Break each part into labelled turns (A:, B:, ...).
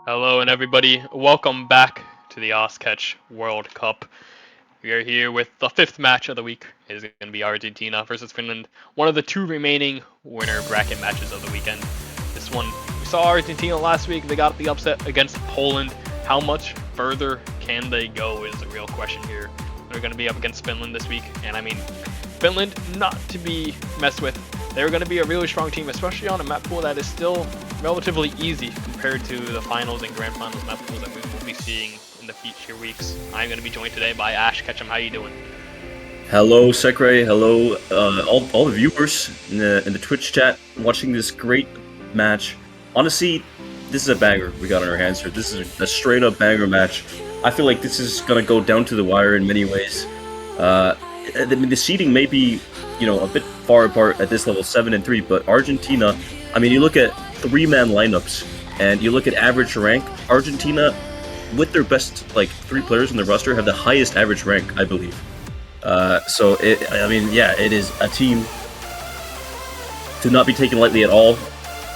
A: Hello and everybody, welcome back to the Oscatch World Cup. We are here with the fifth match of the week. It is going to be Argentina versus Finland, one of the two remaining winner bracket matches of the weekend. This one, we saw Argentina last week, they got the upset against Poland. How much further can they go is the real question here. They're going to be up against Finland this week, and I mean, Finland not to be messed with. They're going to be a really strong team, especially on a map pool that is still relatively easy compared to the finals and grand finals map pools that we will be seeing in the future weeks. I'm going to be joined today by Ash Ketchum. How you doing?
B: Hello, Sekre. Hello, all the viewers in the Twitch chat watching this great match. Honestly, this is a banger we got on our hands here. This is a straight up banger match. I feel like this is gonna go down to the wire in many ways. The seeding may be, a bit far apart at this level, 7 and 3, but Argentina. I mean, you look at three-man lineups and you look at average rank. Argentina, with their best three players in the roster, have the highest average rank, I believe. It is a team to not be taken lightly at all.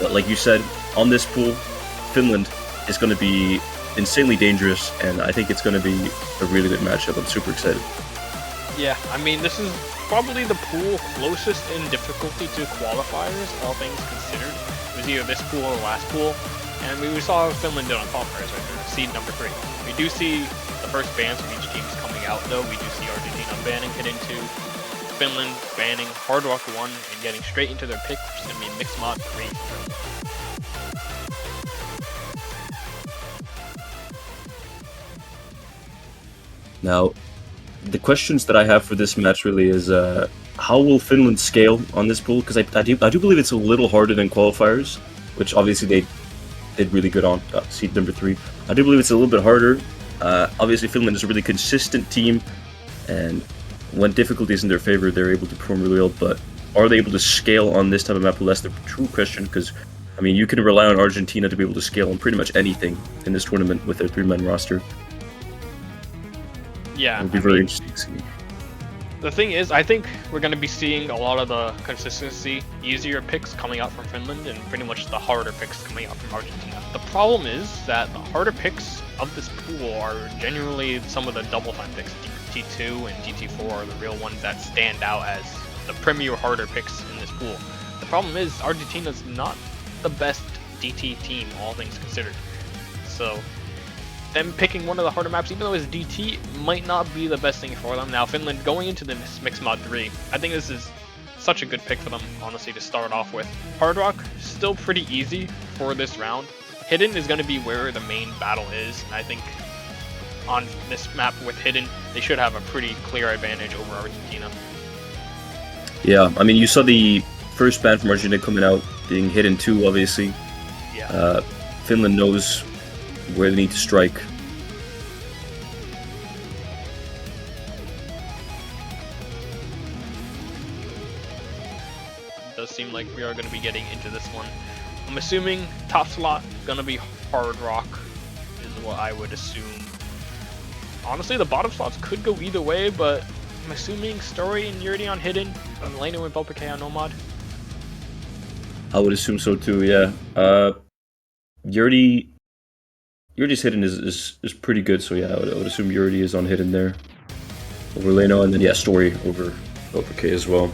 B: But like you said, on this pool, Finland is going to be insanely dangerous, and I think it's going to be a really good matchup. I'm super excited.
A: Yeah, I mean, this is probably the pool closest in difficulty to qualifiers, all things considered. It was either this pool or the last pool, and we saw Finland did on qualifiers right there, seed number 3. We do see the first bans from each team coming out, though. We do see Argentina banning Hit into, Finland banning Hard Rock 1 and getting straight into their pick, which is going to be Mixed Mod 3.
B: Now, the questions that I have for this match really is how will Finland scale on this pool? Because I do believe it's a little harder than qualifiers, which obviously they did really good on seed number 3. I do believe it's a little bit harder. Obviously, Finland is a really consistent team, and when difficulty is in their favor, they're able to perform really well. But are they able to scale on this type of map pool? That's the true question. Because I mean, you can rely on Argentina to be able to scale on pretty much anything in this tournament with their 3-man roster.
A: Yeah,
B: it'll be very interesting to see.
A: The thing is, I think we're going to be seeing a lot of the consistency, easier picks coming out from Finland, and pretty much the harder picks coming out from Argentina. The problem is that the harder picks of this pool are genuinely some of the double time picks. DT2 and DT4 are the real ones that stand out as the premier harder picks in this pool. The problem is Argentina's not the best DT team, all things considered. So them picking one of the harder maps, even though it's DT, might not be the best thing for them. Now, Finland going into this Mixed Mod 3, I think this is such a good pick for them, honestly, to start off with. Hard Rock, still pretty easy for this round. Hidden is going to be where the main battle is, and I think on this map with Hidden, they should have a pretty clear advantage over Argentina.
B: Yeah, I mean, you saw the first ban from Argentina coming out, being Hidden 2, obviously.
A: Yeah.
B: Finland knows where they need to strike.
A: It does seem like we are going to be getting into this one. I'm assuming top slot gonna be Hard Rock is what I would assume. Honestly, the bottom slots could go either way, but I'm assuming Story and Yurdi on Hidden, and Leno and Belpike on Nomad.
B: I would assume so too, yeah. Yurdi's Hidden is pretty good, so yeah, I would assume Yurdi is on Hidden there over Leno, and then yeah, Story over K as well.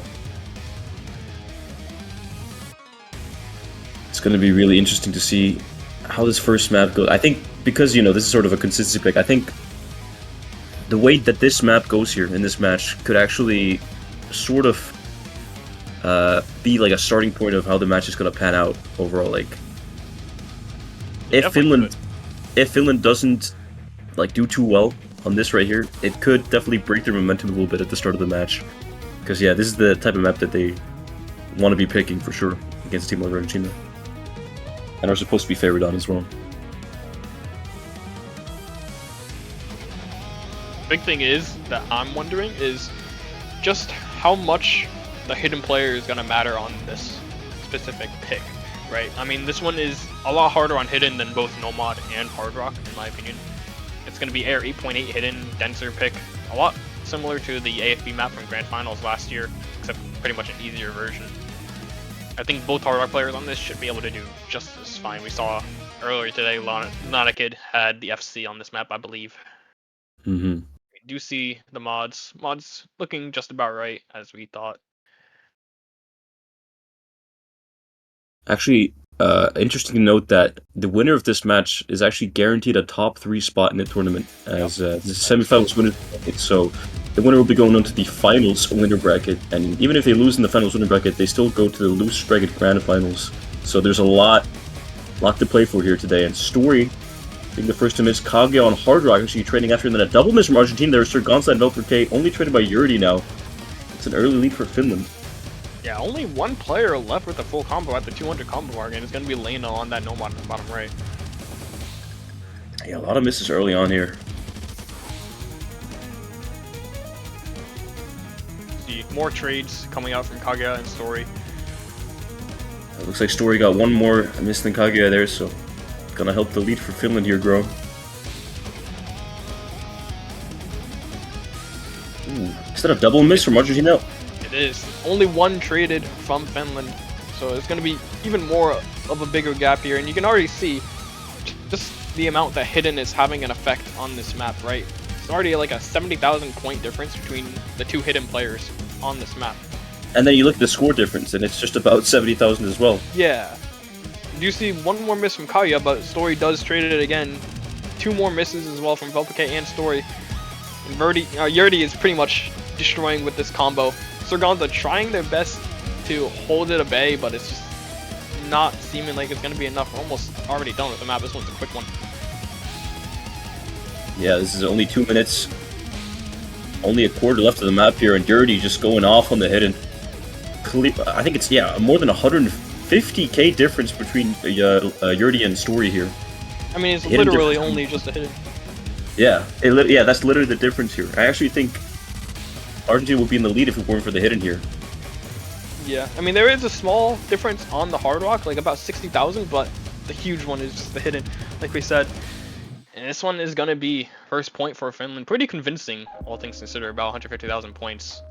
B: It's going to be really interesting to see how this first map goes. I think because this is sort of a consistency pick, I think the way that this map goes here in this match could actually sort of be like a starting point of how the match is going to pan out overall. Like if Finland doesn't do too well on this right here, it could definitely break their momentum a little bit at the start of the match. Because yeah, this is the type of map that they want to be picking for sure against a team like Argentina, and are supposed to be favored on as well.
A: Big thing is that I'm wondering is just how much the Hidden player is going to matter on this specific pick, right? I mean, this one is a lot harder on Hidden than both Nomad and Hard Rock, in my opinion. It's going to be Air 8.8 Hidden, denser pick, a lot similar to the AFB map from Grand Finals last year, except pretty much an easier version. I think both Hard Rock players on this should be able to do just as fine. We saw earlier today, Kid had the FC on this map, I believe.
B: Mm-hmm.
A: We do see the mods. Mods looking just about right, as we thought.
B: Actually, interesting to note that the winner of this match is actually guaranteed a top 3 spot in the tournament, as this is semifinals winner bracket. So the winner will be going on to the finals winner bracket, and even if they lose in the finals winner bracket, they still go to the loose bracket grand finals. So there's a lot to play for here today. And Story being the first to miss, Kaguya on Hard Rock actually trading after, and then a double miss from Argentina. There's Sir Gonza and Velper K, only traded by Yurdi now. It's an early lead for Finland.
A: Yeah, only one player left with a full combo at the 200 combo mark, and it's going to be Lena on that Nomad in the bottom right.
B: Yeah, a lot of misses early on here.
A: See more trades coming out from Kaguya and Story.
B: It looks like Story got one more miss than Kaguya there, so gonna help the lead for Finland here grow. Ooh, is that a double miss from Argentina?
A: It is. Only one traded from Finland, so it's going to be even more of a bigger gap here, and you can already see just the amount that Hidden is having an effect on this map, right? It's already like a 70,000 point difference between the two Hidden players on this map.
B: And then you look at the score difference, and it's just about 70,000 as well.
A: Yeah. You see one more miss from Kaguya, but Story does trade it again. Two more misses as well from Velpike and Story. And Yurdi is pretty much destroying with this combo. Sir Gonza trying their best to hold it at bay, but it's just not seeming like it's going to be enough. We're almost already done with the map. This one's a quick one.
B: Yeah, this is only 2 minutes. Only a quarter left of the map here, and Yurdi just going off on the Hidden. I think it's, yeah, more than 150k difference between Yurdi and Story here.
A: I mean, it's literally only just a Hidden.
B: Yeah, that's literally the difference here. I actually think Argentina would be in the lead if it weren't for the Hidden here.
A: Yeah, I mean, there is a small difference on the Hard Rock, like about 60,000, but the huge one is just the Hidden, like we said. And this one is going to be first point for Finland. Pretty convincing, all things considered, about 150,000 points.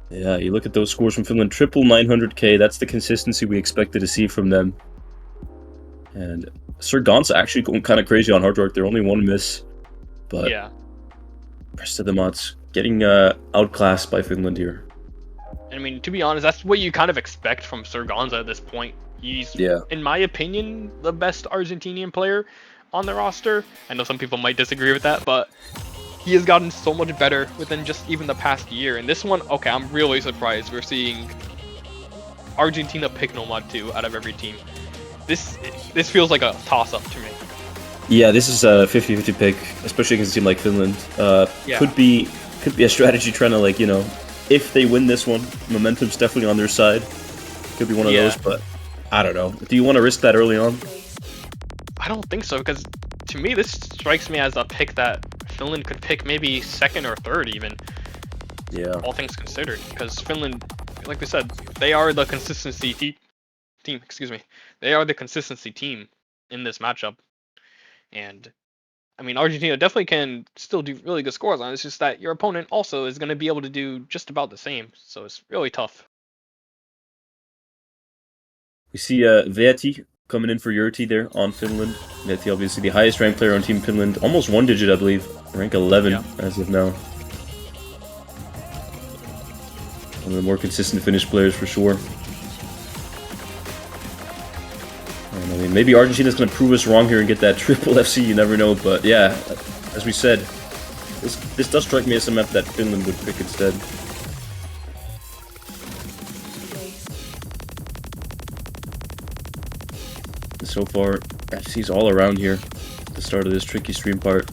B: Yeah, you look at those scores from Finland, triple 900k, that's the consistency we expected to see from them. And Sir Gonza actually going kind of crazy on Hard Rock. They're only one miss, but
A: yeah,
B: rest of the mods getting outclassed by Finland here.
A: I mean, to be honest, that's what you kind of expect from Sir Gonza at this point. He's, in my opinion, the best Argentinian player on the roster. I know some people might disagree with that, but he has gotten so much better within just even the past year. And this one, okay, I'm really surprised we're seeing Argentina pick Nomad 2 out of every team. This feels like a toss-up to me.
B: Yeah, this is a 50-50 pick, especially against a team like Finland. Could be a strategy trying to, like, you know, if they win this one, momentum's definitely on their side. Could be one of those, but I don't know. Do you want to risk that early on?
A: I don't think so, because to me this strikes me as a pick that Finland could pick maybe second or third even.
B: Yeah.
A: All things considered, because Finland, like we said, they are the consistency team. Excuse me. They are the consistency team in this matchup, and I mean Argentina definitely can still do really good scores on it. It's just that your opponent also is going to be able to do just about the same, so it's really tough.
B: We see Veeti coming in for Yurti there on Finland. Veeti obviously the highest ranked player on Team Finland, almost one digit I believe, rank 11 as of now. One of the more consistent Finnish players for sure. I mean, maybe Argentina's going to prove us wrong here and get that triple FC, you never know, but yeah, as we said, this does strike me as a map that Finland would pick instead. So far, FC's all around here at the start of this tricky stream part.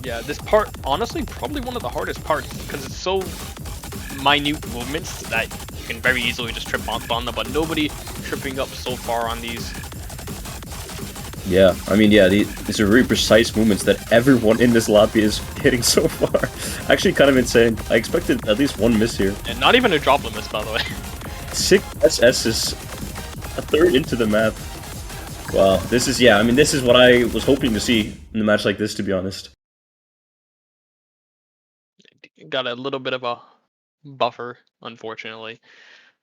A: Yeah, this part, honestly, probably one of the hardest parts, because it's so minute movements that you can very easily just trip on them, but nobody tripping up so far on these.
B: Yeah, I mean, yeah, these are very precise movements that everyone in this lobby is hitting so far. Actually, kind of insane. I expected at least one miss here.
A: And not even a droplet miss, by the way.
B: 6 SS's, a third into the map. Wow, this is, yeah, I mean, this is what I was hoping to see in a match like this, to be honest.
A: Got a little bit of a buffer, unfortunately.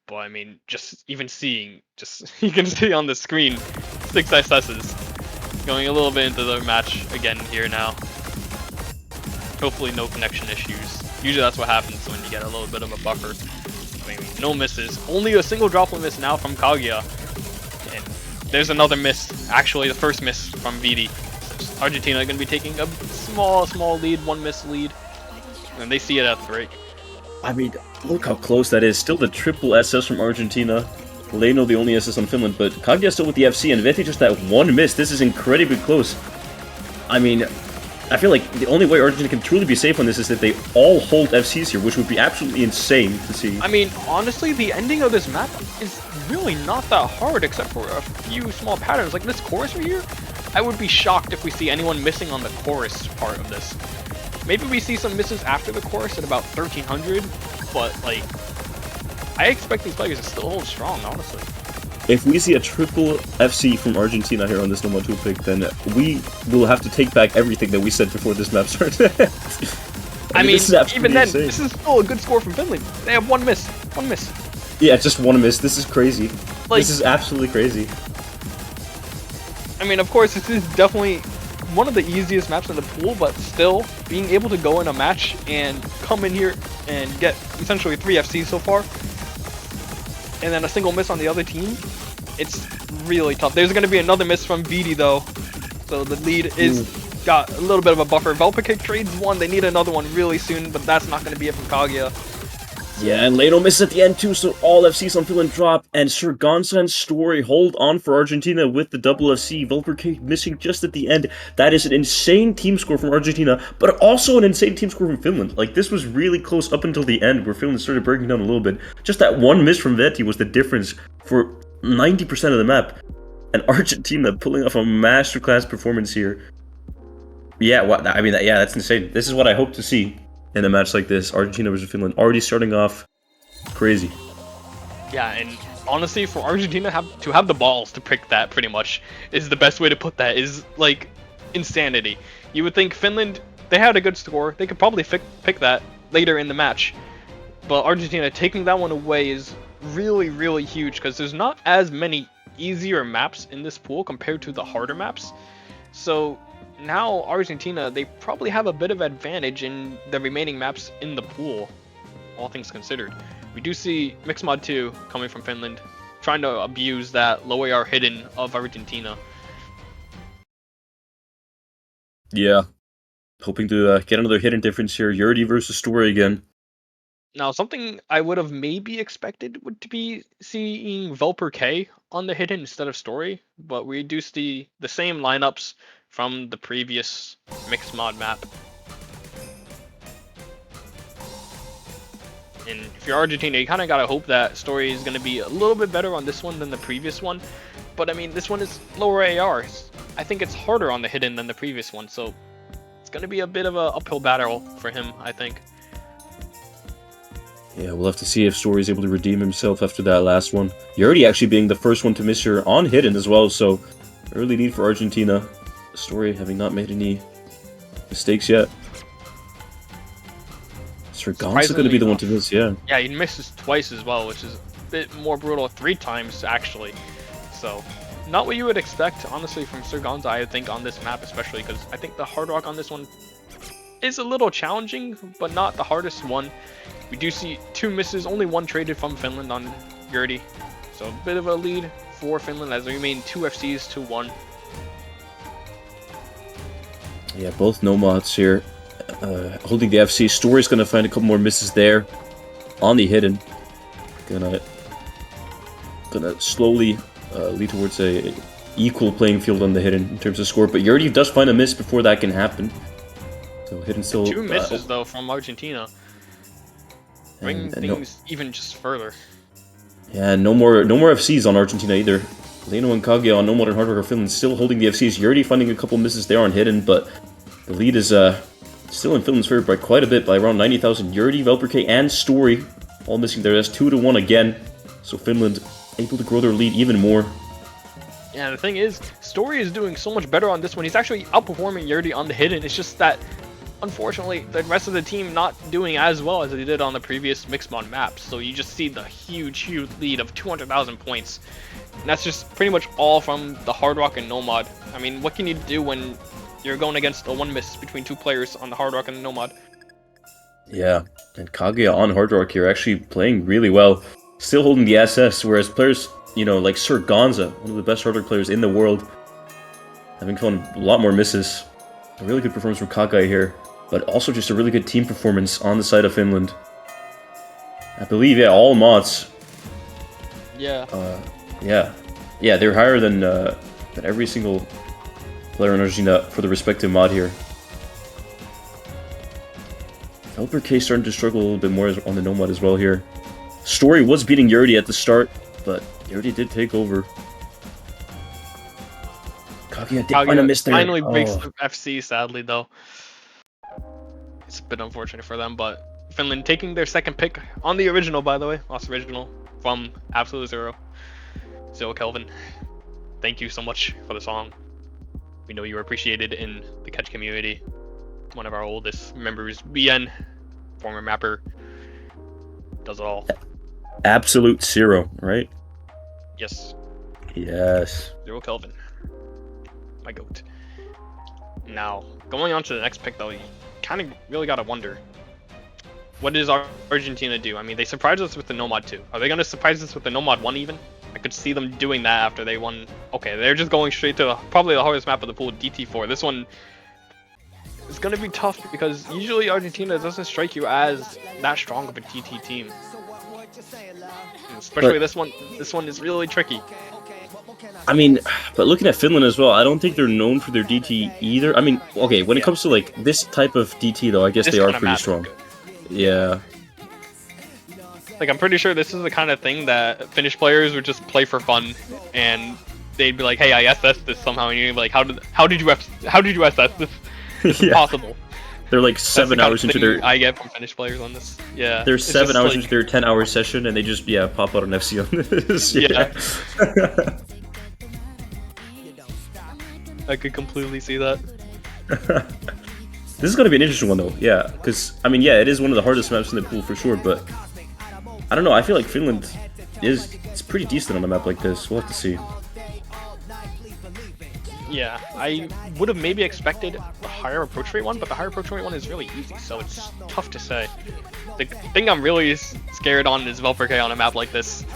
A: But I mean, just even seeing, just you can see on the screen, 6 SSs going a little bit into the match again here now. Hopefully no connection issues. Usually that's what happens when you get a little bit of a buffer. I mean, no misses. Only a single droplet miss now from Kaguya. And there's another miss. Actually, the first miss from VD. Argentina going to be taking a small lead, 1 miss lead. And they see it at the break.
B: I mean, look how close that is. Still the triple SS from Argentina. Leno the only SS on Finland, but Kaguya still with the FC, and Veti just that 1 miss. This is incredibly close. I mean, I feel like the only way Argentina can truly be safe on this is that they all hold FCs here, which would be absolutely insane to see.
A: I mean, honestly, the ending of this map is really not that hard, except for a few small patterns. Like this chorus right here, I would be shocked if we see anyone missing on the chorus part of this. Maybe we see some misses after the chorus at about 1300, but like, I expect these players to still hold strong, honestly.
B: If we see a triple FC from Argentina here on this No 2 pick, then we will have to take back everything that we said before this map started.
A: I mean, even then,
B: insane.
A: this is still a good score from Finland. They have 1 miss. 1 miss.
B: Yeah, just 1 miss. This is crazy.
A: Like,
B: this is absolutely crazy.
A: I mean, of course, this is definitely one of the easiest maps in the pool, but still, being able to go in a match and come in here and get essentially 3 FCs so far, and then a single miss on the other team, it's really tough. There's going to be another miss from VD though, so the lead is got a little bit of a buffer. Velpike trades 1, they need another one really soon, but that's not going to be it from Kaguya.
B: Yeah, and Leno misses at the end too, so all FCs on Finland drop, and Sir Gonsan's Story hold on for Argentina with the double FC. Velpike missing just at the end. That is an insane team score from Argentina, but also an insane team score from Finland. Like, this was really close up until the end, where Finland started breaking down a little bit. Just that 1 miss from Veti was the difference for 90% of the map. And Argentina pulling off a masterclass performance here. Yeah, I mean, yeah, that's insane. This is what I hope to see in a match like this. Argentina versus Finland, already starting off crazy.
A: Yeah, and honestly, for Argentina to have the balls to pick that, pretty much, is the best way to put that, is like insanity. You would think Finland, they had a good score, they could probably pick that later in the match, but Argentina taking that one away is really huge, because there's not as many easier maps in this pool compared to the harder maps. So now Argentina, they probably have a bit of advantage in the remaining maps in the pool, all things considered. We do see Mixmod 2 coming from Finland, trying to abuse that low AR hidden of Argentina.
B: Yeah, hoping to get another hidden difference here. Yurdi versus Story again.
A: Now, something I would have maybe expected would be seeing Velpike on the hidden instead of Story, but we do see the same lineups from the previous mixed mod map. And if you're Argentina, you kind of gotta hope that Story is going to be a little bit better on this one than the previous one. But I mean, this one is lower ARs. I think it's harder on the hidden than the previous one, so it's going to be a bit of an uphill battle for him, I think.
B: Yeah, we'll have to see if Story is able to redeem himself after that last one. Yurdi actually being the first one to miss here on hidden as well, so early lead for Argentina. Story having not made any mistakes yet. Sir Gon's going to be the one to miss, yeah.
A: Yeah, he misses twice as well, which is a bit more brutal, 3 times actually. So, not what you would expect, honestly, from Sir Gonza, I think, on this map especially, because I think the hard rock on this one is a little challenging, but not the hardest one. We do see 2 misses, only 1 traded from Finland on Yurdi. So, a bit of a lead for Finland as they remain 2 FCs to 1.
B: Yeah, both nomads here. Holding the FC. Story's gonna find a couple more misses there on the hidden. Gonna slowly lead towards a equal playing field on the hidden in terms of score. But Yurdi does find a miss before that can happen. So hidden still
A: 2 misses though from Argentina, bringing things even just further.
B: Yeah, no more FCs on Argentina either. Leno and Kaguya on no modern hardware for Finland still holding the FCs. Yurdi finding a couple misses there on hidden, but the lead is still in Finland's favor by quite a bit, by around 90,000. Yurdi, Velpike, and Story all missing there. That's 2-1 again. So Finland able to grow their lead even more.
A: Yeah, the thing is, Story is doing so much better on this one. He's actually outperforming Yurdi on the hidden. It's just that, unfortunately, the rest of the team not doing as well as they did on the previous mixed mod maps. So you just see the huge lead of 200,000 points. And that's just pretty much all from the Hard Rock and Nomad. I mean, what can you do when you're going against a one miss between two players on the Hard Rock and the Nomad?
B: Yeah, and Kaguya on Hard Rock here actually playing really well. Still holding the SS, whereas players, you know, like Sir Gonza, one of the best Hard Rock players in the world, having found a lot more misses. A really good performance from Kaguya here, but also just a really good team performance on the side of Finland. I believe, yeah, all mods.
A: Yeah.
B: Yeah, they're higher than every single player in Argentina for the respective mod here. LPK starting to struggle a little bit more on the Nomad as well here. Story was beating Yurdi at the start, but Yurdi did take over. Kaguya did find a miss there.
A: Finally breaks the FC, sadly, though. It's a bit unfortunate for them, but Finland taking their second pick on the original, by the way. Lost original from Absolute Zero. Zero Kelvin. Thank you so much for the song. We know you were appreciated in the catch community. One of our oldest members, BN, former mapper, does it all.
B: Absolute Zero, right?
A: Yes.
B: Yes.
A: Zero Kelvin. My goat. Now, going on to the next pick though, you kind of really gotta wonder, what does Argentina do? I mean, they surprised us with the Nomad 2. Are they gonna surprise us with the Nomad 1 even? I could see them doing that after they won. Okay, they're just going straight to probably the hardest map of the pool, DT4. This one is gonna be tough because usually Argentina doesn't strike you as that strong of a DT team. Especially this one. This one is really tricky.
B: I mean, but looking at Finland as well, I don't think they're known for their DT either. I mean, okay, when it comes to like this type of DT though, I guess they are pretty strong. Yeah.
A: Like, I'm pretty sure this is the kind of thing that Finnish players would just play for fun, and they'd be like, "Hey, I SS'd this somehow," and you'd be like, "How did you SS this? It's impossible."
B: They're like 7 hours into their.
A: I get from Finnish players on this. Yeah.
B: They're 7 hours into their 10-hour session, and they just pop out an FC on this. Yeah.
A: I could completely see that.
B: This is gonna be an interesting one though, yeah, because I mean, yeah, it is one of the hardest maps in the pool for sure, but I don't know. I feel like Finland it's pretty decent on a map like this. We'll have to see.
A: Yeah, I would have maybe expected a higher approach rate one, but the higher approach rate one is really easy, so it's tough to say. The thing I'm really scared on is vv2172930270 on a map like this.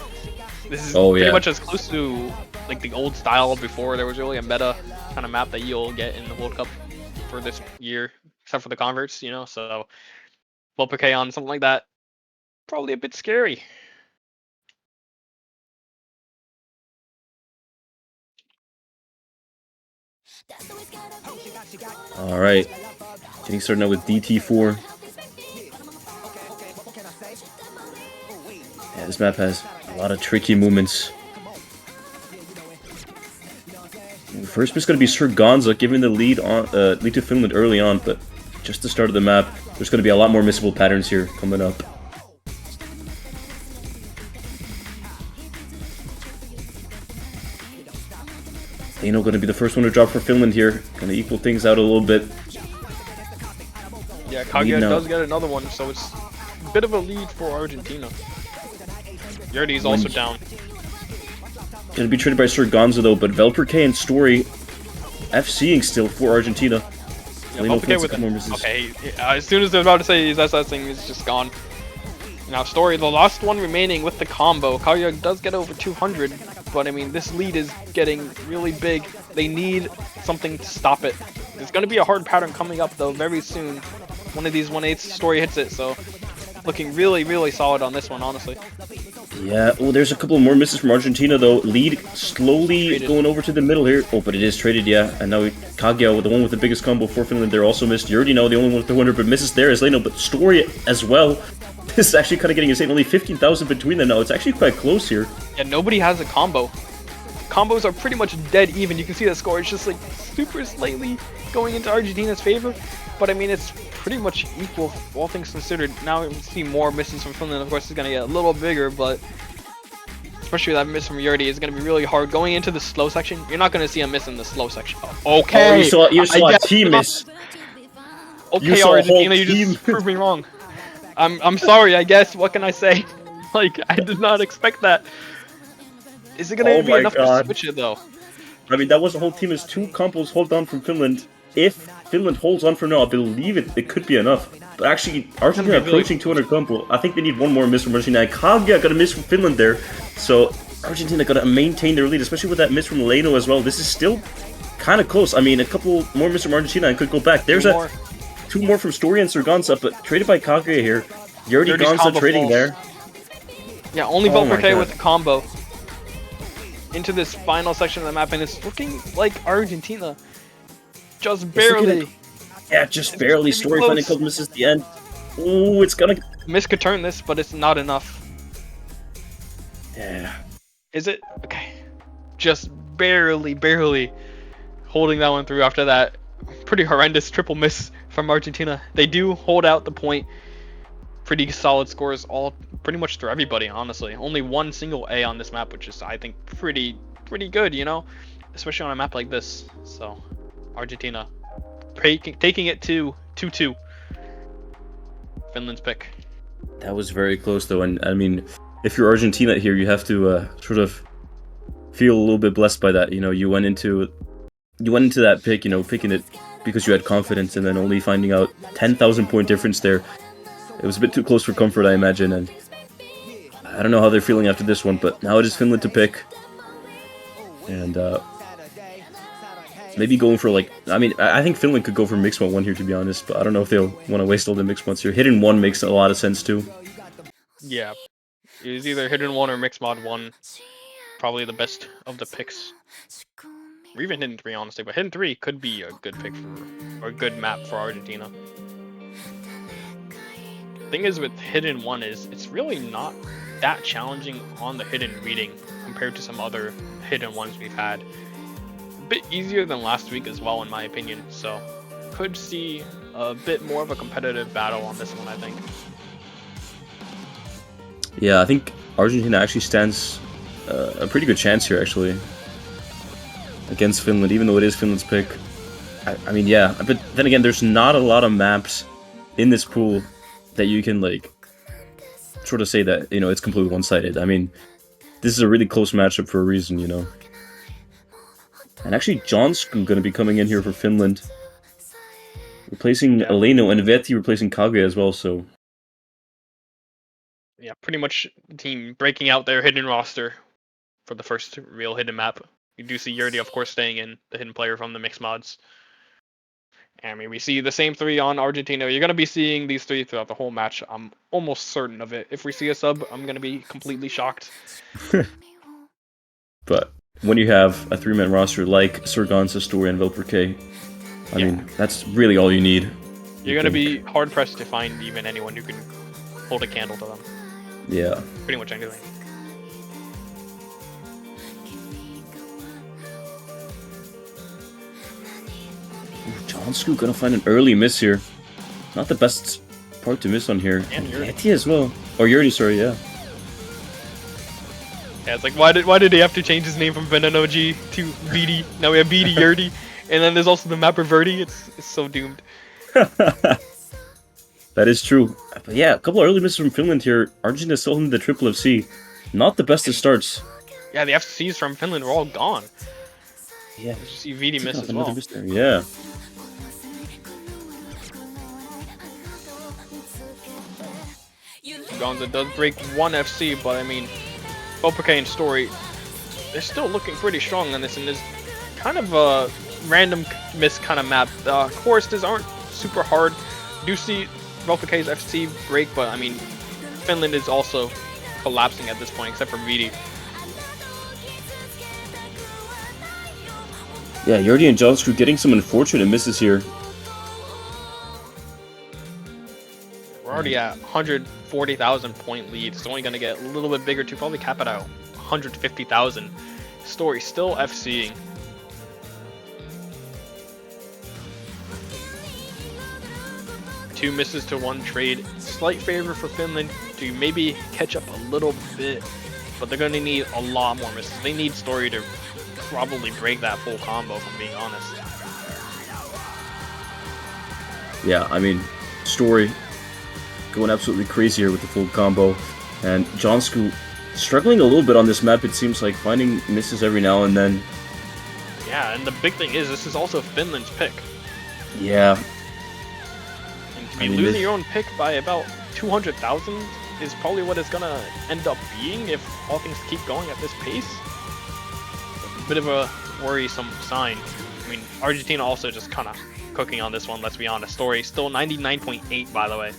A: This is pretty much as close to like the old style before there was really a meta kind of map that you'll get in the World Cup for this year, except for the converts, you know. So vv2172930270 on something like that, probably a bit scary.
B: All right, getting started now with DT4. Yeah, this map has a lot of tricky movements. First pick's going to be Sir Gonza, giving the lead to Finland early on, but just the start of the map, there's going to be a lot more missable patterns here coming up. Leno going to be the first one to drop for Finland here, going to equal things out a little bit.
A: Yeah, Kaguya does get another one, so it's a bit of a lead for Argentina. Yurdi is also down.
B: Going to be traded by Sir Gonza though, but vv2172930270 and Story FCing still for Argentina.
A: Yeah, vv2172930270 with it. Okay, as soon as I was about to say he's SSing, he's just gone. Now Story, the last one remaining with the combo. Kaguya does get over 200, but I mean, this lead is getting really big. They need something to stop it. There's going to be a hard pattern coming up though very soon. One of these 1/8 Story hits it, so looking really, really solid on this one, honestly.
B: Yeah, well, there's a couple more misses from Argentina, though. Lead slowly going over to the middle here. Oh, but it is traded, yeah. And now Kaguya, the one with the biggest combo for Finland, there also missed. Yurdi now, the only one with the 100, but misses there as Leno. But Story as well. This is actually kind of getting insane. Only 15,000 between them now. It's actually quite close here.
A: Yeah, nobody has a combo. Combos are pretty much dead even. You can see that score. It's just like super slightly going into Argentina's favor. But I mean, it's pretty much equal, all things considered. Now we see more misses from Finland. Of course, it's going to get a little bigger, but especially that miss from Yurdi is going to be really hard. Going into the slow section, you're not going to see a miss in the slow section. Okay!
B: Oh, you saw a team miss.
A: Okay,
B: saw a whole
A: Argentina, you
B: team.
A: just proved me wrong. I'm sorry, I guess. What can I say? Like, I did not expect that. Is it gonna
B: Oh
A: be
B: my
A: enough to
B: god.
A: switch it though?
B: I mean, that was a whole team as 2 combos hold on from Finland. If Finland holds on for now, I believe it could be enough. But actually, Argentina
A: It's gonna be really
B: approaching 200 combo. I think they need one more miss from Argentina. Kaguya got a miss from Finland there. So Argentina got to maintain their lead, especially with that miss from Leno as well. This is still kind of close. I mean, a couple more miss from Argentina and could go back. There's two more from Story and Surganza, but traded by Kaguya here. Yurdi
A: Yurdi's
B: Gonza
A: combo
B: trading
A: falls.
B: there.
A: Yeah, only
B: Oh my
A: vv2172930270
B: God.
A: with the combo into this final section of the map, and it's looking like Argentina just barely.
B: Yeah, just
A: It's
B: barely.
A: pretty
B: Story
A: close.
B: finding a couple misses at the end. Ooh, it's gonna.
A: Miss could turn this, but it's not enough.
B: Yeah.
A: Is it? Okay. Just barely holding that one through after that pretty horrendous triple miss from Argentina. They do hold out the point. Pretty solid scores all pretty much through everybody, honestly. Only one single A on this map, which is, I think, pretty good, you know? Especially on a map like this. So, Argentina taking it to 2-2. Finland's pick.
B: That was very close, though, and I mean, if you're Argentina here, you have to sort of feel a little bit blessed by that. You know, you went into that pick, you know, picking it because you had confidence, and then only finding out 10,000 point difference there. It was a bit too close for comfort, I imagine, and I don't know how they're feeling after this one, but now it is Finland to pick, and maybe going for like, I mean, I think Finland could go for mixed mod 1 here, to be honest, but I don't know if they'll want to waste all the mixed mods here. Hidden 1 makes a lot of sense too.
A: Yeah. It was either Hidden 1 or Mixed Mod 1. Probably the best of the picks. Or even Hidden 3, honestly, but Hidden 3 could be a good pick for, or a good map for Argentina. Thing is with Hidden 1 is it's really not that challenging on the hidden reading compared to some other hidden ones we've had. A bit easier than last week as well, in my opinion, so could see a bit more of a competitive battle on this one, I think.
B: Yeah, I think Argentina actually stands a pretty good chance here, actually, against Finland, even though it is Finland's pick. I mean, yeah, but then again, there's not a lot of maps in this pool that you can, like, sort of say that, you know, it's completely one-sided. I mean, this is a really close matchup for a reason, you know. And actually, John's going to be coming in here for Finland, replacing Eleno, and Veti replacing Kaguya as well, so...
A: Yeah, pretty much the team breaking out their hidden roster for the first real hidden map. You do see Yurdi, of course, staying in, the hidden player from the mixed mods. I mean, we see the same 3 on Argentina. You're going to be seeing these 3 throughout the whole match. I'm almost certain of it. If we see a sub, I'm going to be completely shocked.
B: But when you have a 3-man roster like Surganza, Story, and Velperke, I mean, that's really all you need.
A: You're going to be hard-pressed to find even anyone who can hold a candle to them.
B: Yeah.
A: Pretty much anything.
B: John Scoot gonna find an early miss here. Not the best part to miss on here.
A: And Yurdi.
B: Veti as well. Or Yurdi, sorry, yeah.
A: Yeah, it's like, why did he have to change his name from Veneno G to BD? Now we have BD Yurdi. And then there's also the mapper Verdi. It's so doomed.
B: That is true. But yeah, a couple of early misses from Finland here. Argentina still in the triple FC. Not the best of starts.
A: Yeah, the FCs from Finland were all gone.
B: Yeah.
A: You see VD miss as
B: Another
A: well.
B: miss there, yeah.
A: Gonza does break 1 FC, but I mean, Velperke and Story, they're still looking pretty strong on this, and there's kind of a random miss kind of map. Choruses aren't super hard. Do see Velperke's FC break, but I mean, Finland is also collapsing at this point, except for VD.
B: Yeah, Yurdi and Johnscrew getting some unfortunate misses here.
A: We're already at 140,000 point lead. It's only going to get a little bit bigger to probably cap it out 150,000. Story still FCing. Two misses to 1 trade. Slight favor for Finland to maybe catch up a little bit, but they're going to need a lot more misses. They need Story to probably break that full combo, if I'm being honest.
B: Yeah, I mean, Story going absolutely crazy here with the full combo. And Jonsku struggling a little bit on this map, it seems like, finding misses every now and then.
A: Yeah, and the big thing is this is also Finland's pick.
B: Yeah.
A: And to be losing your own pick by about 200,000 is probably what it's gonna end up being if all things keep going at this pace. A bit of a worrisome sign. I mean, Argentina also just kind of cooking on this one, let's be honest. Story still 99.8, by the way.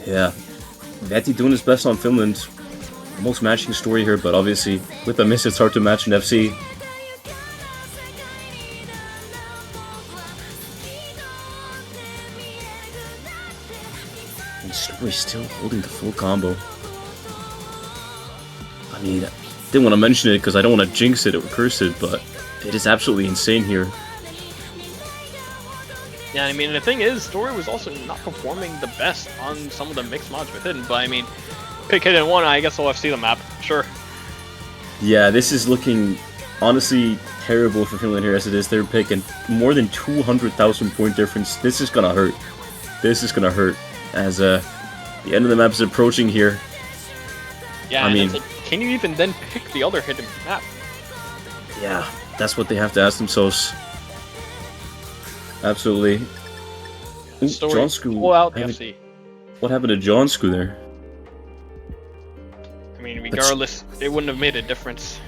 B: Yeah. vv doing his best on Finland. Almost matching Story here, but obviously with a miss it's hard to match an FC. And Story still holding the full combo. I mean, I didn't want to mention it because I don't want to jinx it or curse it, but it is absolutely insane here.
A: Yeah, I mean, the thing is, Story was also not performing the best on some of the mixed mods with Hidden, but I mean, pick Hidden 1, I guess I'll FC the map, sure.
B: Yeah, this is looking honestly terrible for Finland here as it is. They're picking more than 200,000 point difference. This is gonna hurt. This is gonna hurt as the end of the map is approaching here.
A: Yeah, I mean, it's like, can you even then pick the other Hidden map?
B: Yeah, that's what they have to ask themselves. Absolutely. Ooh, Jonsku.
A: Pull out the FC.
B: What happened to Jonsku there?
A: I mean, regardless, it wouldn't have made a difference.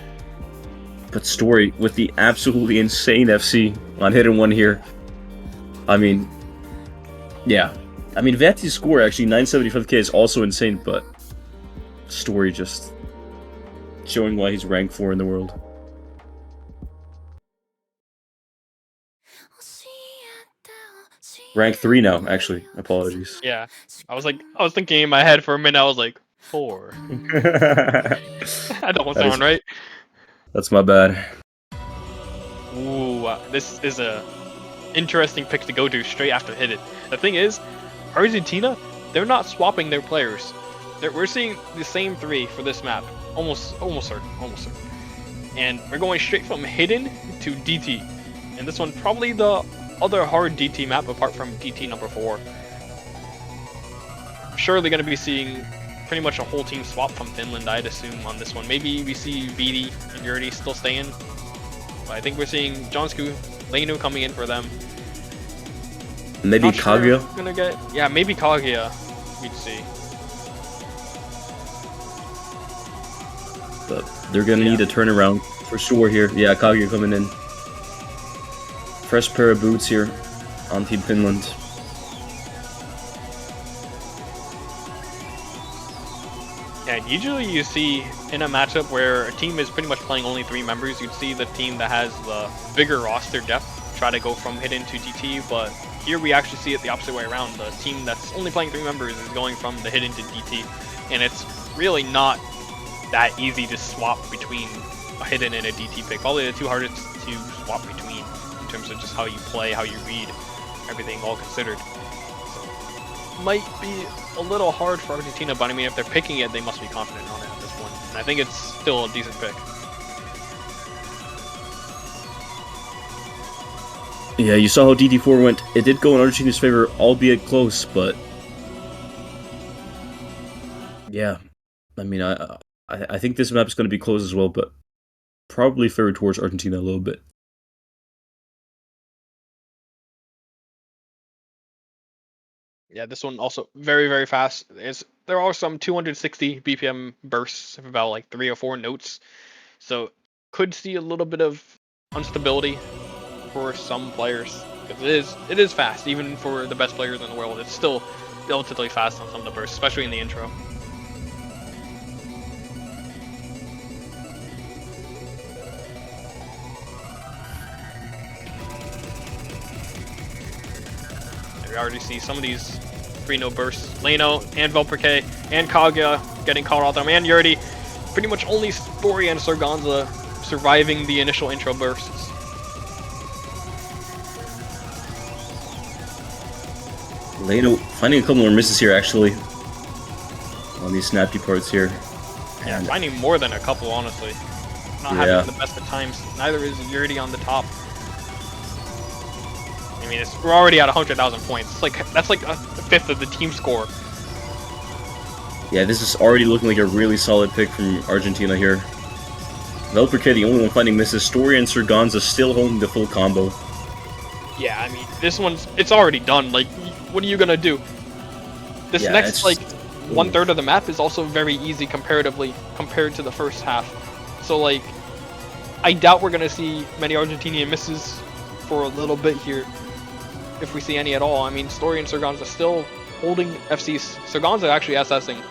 B: But Story with the absolutely insane FC on Hidden 1 here. I mean, yeah. I mean, vv's score actually 975k is also insane, but Story just showing why he's ranked 4 in the world. Rank 3 now, actually. Apologies.
A: Yeah. I was thinking in my head for a minute, I was like, 4. That don't sound right.
B: That's my bad.
A: Ooh, this is a interesting pick to go to straight after Hidden. The thing is, Argentina, they're not swapping their players. We're seeing the same 3 for this map. Almost certain. And we're going straight from Hidden to DT. And this one probably the other hard DT map apart from DT number 4. Surely going to be seeing pretty much a whole team swap from Finland, I'd assume, on this one. Maybe we see vv and Yurdi still staying. But I think we're seeing Jonsku, Leinu coming in for them.
B: Maybe Kaguya?
A: Yeah, maybe Kaguya. We'd see.
B: But they're gonna need a turnaround for sure here. Yeah, Kaguya coming in. Fresh pair of boots here on Team Finland.
A: Yeah, usually you see in a matchup where a team is pretty much playing only 3 members, you'd see the team that has the bigger roster depth try to go from Hidden to DT, but here we actually see it the opposite way around. The team that's only playing 3 members is going from the Hidden to DT, and it's really not that easy to swap between a Hidden and a DT pick. Probably the 2 hardest to swap between in terms of just how you play, how you read, everything all considered. So, might be a little hard for Argentina, but I mean, if they're picking it, they must be confident on it at this point. And I think it's still a decent pick.
B: Yeah, you saw how DD4 went. It did go in Argentina's favor, albeit close, but yeah, I mean, I think this map is going to be close as well, but probably favored towards Argentina a little bit.
A: Yeah, this one also very, very fast. There are some 260 BPM bursts of about like 3 or 4 notes, so could see a little bit of instability for some players. It is fast, even for the best players in the world. It's still relatively fast on some of the bursts, especially in the intro. We already see some of these 3-no bursts. Leno and Velperke and Kaguya getting caught out them, and Yurdi. Pretty much only Story and Sargonza surviving the initial intro bursts.
B: Leno finding a couple more misses here, actually, on these snappy parts here.
A: Yeah, finding more than a couple, honestly. Not having the best of times. Neither is Yurdi on the top. I mean, we're already at 100,000 points. It's like that's like a fifth of the team score.
B: Yeah, this is already looking like a really solid pick from Argentina here. Velperke, the only one finding misses. Story and Surganza still holding the full combo.
A: Yeah, I mean, this it's already done. Like, what are you gonna do? This next, like, 1/3 of the map is also very easy comparatively compared to the first half. So, like, I doubt we're gonna see many Argentinian misses for a little bit here, if we see any at all. I mean, Story and Surganza still holding FCs. Surganza actually SSing.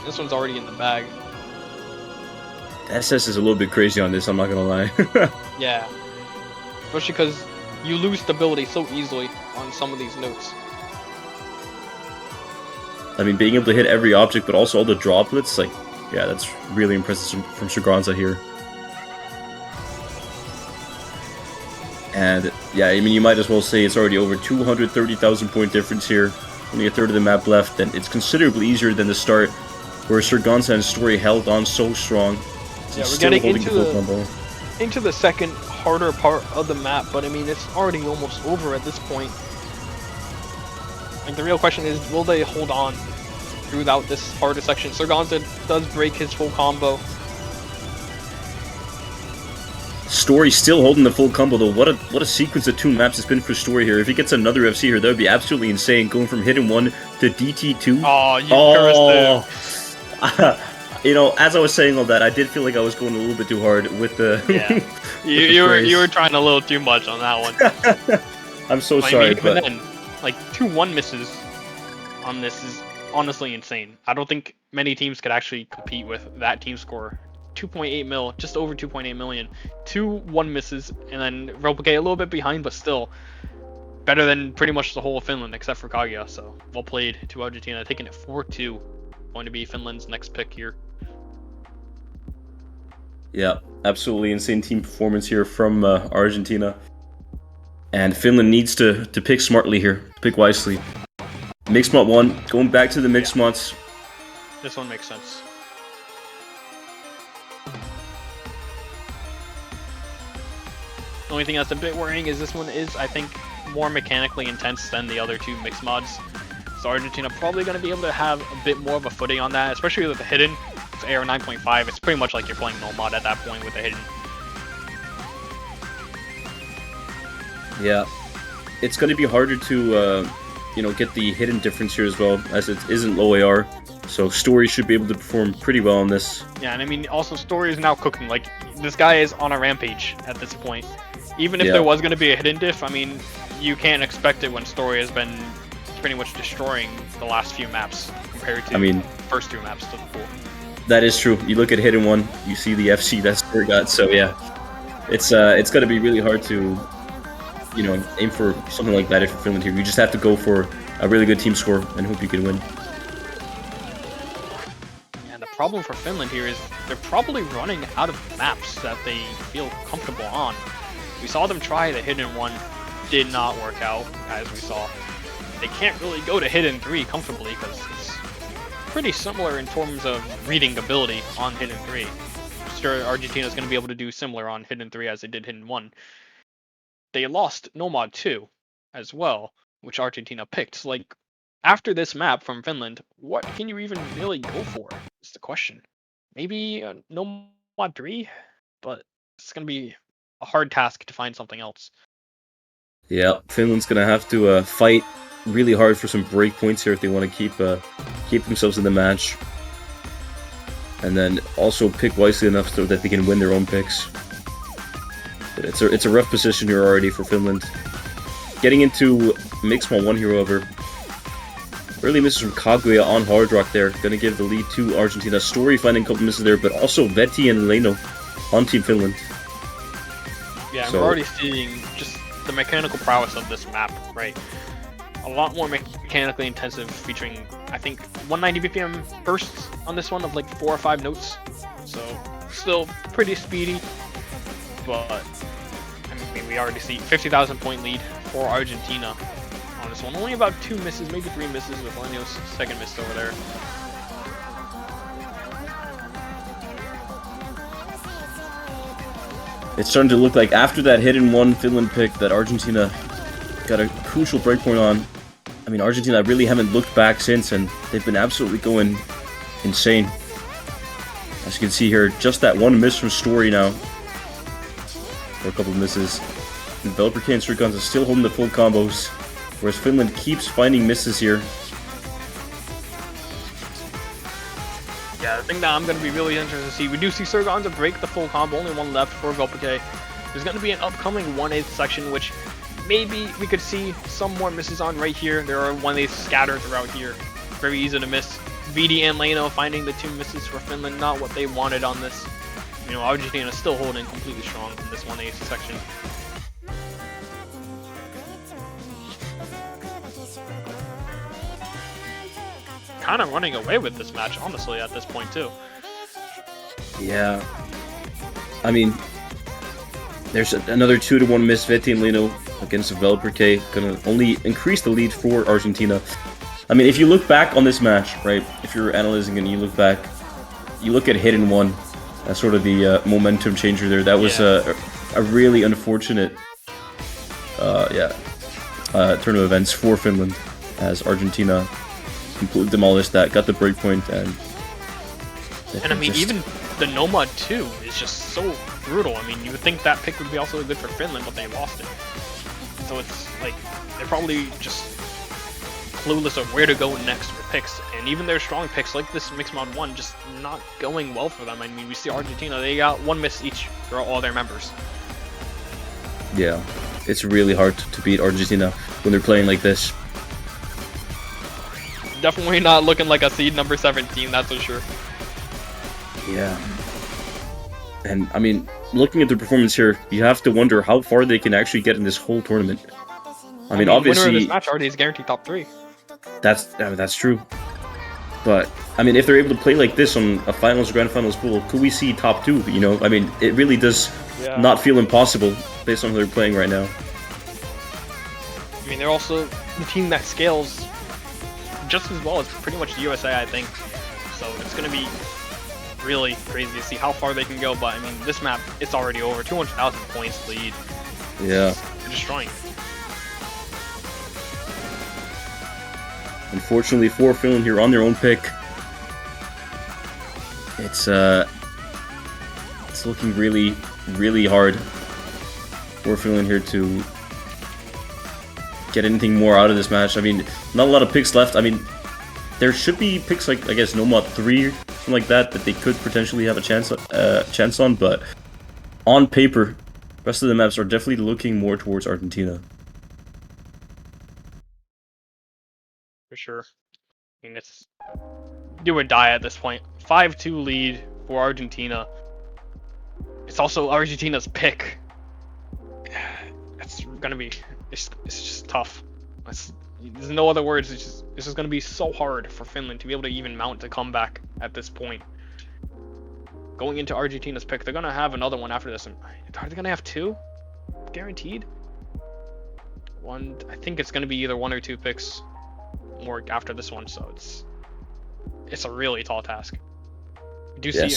A: This one's already in the bag.
B: SS is a little bit crazy on this, I'm not gonna lie.
A: Yeah. Especially because you lose stability so easily on some of these notes.
B: I mean, being able to hit every object, but also all the droplets, like, yeah, that's really impressive from Surganza here. And, yeah, I mean, you might as well say it's already over 230,000 point difference here. Only a third of the map left, and it's considerably easier than the start, where Surganza and Story held on so strong.
A: Yeah, we're getting into the second harder part of the map, but I mean, it's already almost over at this point. Like, the real question is, will they hold on throughout this harder section? Surganza does break his full combo.
B: Story still holding the full combo though. What a sequence of 2 maps it's been for Story here. If he gets another FC here, that would be absolutely insane. Going from hidden 1 to DT2.
A: Oh, you cursed.
B: You know, as I was saying all that, I did feel like I was going a little bit too hard with the.
A: Yeah, you were trying a little too much on that one.
B: I'm so sorry, but
A: then, like 2-1 misses on this is honestly insane. I don't think many teams could actually compete with that team score. 2.8 mil, just over 2.8 million. 2-1 misses, and then Replicate a little bit behind, but still better than pretty much the whole of Finland except for Kaguya. So well played to Argentina, taking it 4-2. Going to be Finland's next pick here.
B: Yeah, absolutely insane team performance here from Argentina. And Finland needs to pick smartly here, pick wisely. Mixed mod 1, going back to the mixed mods.
A: This one makes sense. The only thing that's a bit worrying is this one is, I think, more mechanically intense than the other 2 mixed mods. So Argentina probably going to be able to have a bit more of a footing on that, especially with the hidden. It's AR 9.5. It's pretty much like you're playing no mod at that point with the hidden.
B: Yeah, it's going to be harder to, you know, get the hidden difference here as well, as it isn't low AR. So Story should be able to perform pretty well on this.
A: Yeah, and I mean, also Story is now cooking. Like, this guy is on a rampage at this point. Even if there was going to be a hidden diff, I mean, you can't expect it when Story has been pretty much destroying the last few maps compared to the first 2 maps to the pool.
B: That is true. You look at hidden 1, you see the FC that Story got. So yeah, it's going to be really hard to, you know, aim for something like that if you're Finland here. You just have to go for a really good team score and hope you can win.
A: And the problem for Finland here is they're probably running out of maps that they feel comfortable on. We saw them try the hidden 1, did not work out, as we saw. They can't really go to hidden 3 comfortably because it's pretty similar in terms of reading ability on hidden 3. I'm sure Argentina's going to be able to do similar on hidden 3 as they did hidden 1. They lost Nomad 2 as well, which Argentina picked. Like, after this map from Finland, what can you even really go for? Is the question. Maybe Nomad 3, but it's going to be a hard task to find something else.
B: Yeah, Finland's gonna have to fight really hard for some break points here if they want to keep themselves in the match, and then also pick wisely enough so that they can win their own picks. But it's a rough position here already for Finland. Getting into mixed mod 1 here, however, early misses from Kaguya on Hard Rock there, gonna give the lead to Argentina. Story finding a couple misses there, but also Vetti and Leno on Team Finland.
A: Yeah, so we're already seeing just the mechanical prowess of this map, right? A lot more mechanically intensive, featuring, I think, 190 BPM bursts on this one of like 4 or 5 notes. So, still pretty speedy, but, I mean, we already see 50,000 point lead for Argentina on this one. Only about 2 misses, maybe 3 misses with Leno's second miss over there.
B: it's starting to look like after that hit-and-one Finland pick that Argentina got a crucial breakpoint on. I mean, Argentina really haven't looked back since, and they've been absolutely going insane. As you can see here, just that one miss from Story now. For a couple of misses. And Velperke and Srikanth are still holding the full combos, whereas Finland keeps finding misses here.
A: Yeah, the thing that I'm going to be really interested to see, we do see Srikanth break the full combo, only one left for Velperke. There's going to be an upcoming 1/8 section, which maybe we could see some more misses on right here. There are 1/8 scattered throughout here. Very easy to miss. VD and Leno finding the 2 misses for Finland, not what they wanted on this. You know, Argentina is still holding completely strong in this 1/8 section. Kind of running away with this match, honestly, at this point, too.
B: Yeah. I mean, there's another 2-1 miss. Vetti and Leno against Velperke, gonna only increase the lead for Argentina. I mean, if you look back on this match, right, if you're analyzing and you look back, you look at hit-and-one, that's sort of the momentum changer there. That was a really unfortunate turn of events for Finland, as Argentina completely demolished that, got the breakpoint, and
A: I mean, even the Nomad 2 is just so brutal. I mean, you would think that pick would be also good for Finland, but they lost it. So it's like, they're probably just clueless of where to go next with picks, and even their strong picks like this Mixed Mod 1 just not going well for them. I mean, we see Argentina, they got 1 miss each for all their members.
B: Yeah, it's really hard to beat Argentina when they're playing like this.
A: Definitely not looking like a seed number 17, that's for sure.
B: Yeah. And, I mean, looking at the performance here, you have to wonder how far they can actually get in this whole tournament. I mean, obviously,
A: winner of this match already is guaranteed top 3.
B: That's true. But, I mean, if they're able to play like this on a finals or grand finals pool, could we see top 2, you know? I mean, it really does not feel impossible based on how they're playing right now.
A: I mean, they're also the team that scales just as well as pretty much the USA, I think. So it's going to be really crazy to see how far they can go. But, I mean, this map, it's already over. 200,000 points lead.
B: Yeah.
A: They're destroying it.
B: Unfortunately for Finland here on their own pick, it's looking really, really hard for Finland here to get anything more out of this match. I mean, not a lot of picks left. I mean, there should be picks like, I guess, Nomad 3, something like that they could potentially have a chance on, but on paper, the rest of the maps are definitely looking more towards Argentina.
A: For sure. I mean, it's do or die at this point. 5-2 lead for Argentina. It's also Argentina's pick. It's gonna be, it's just tough. There's no other words. It's just gonna be so hard for Finland to be able to even mount a comeback at this point. Going into Argentina's pick, they're gonna have another one after this. Are they gonna have 2? Guaranteed? One, I think it's gonna be either 1 or 2 picks more after this one, so it's a really tall task. We do see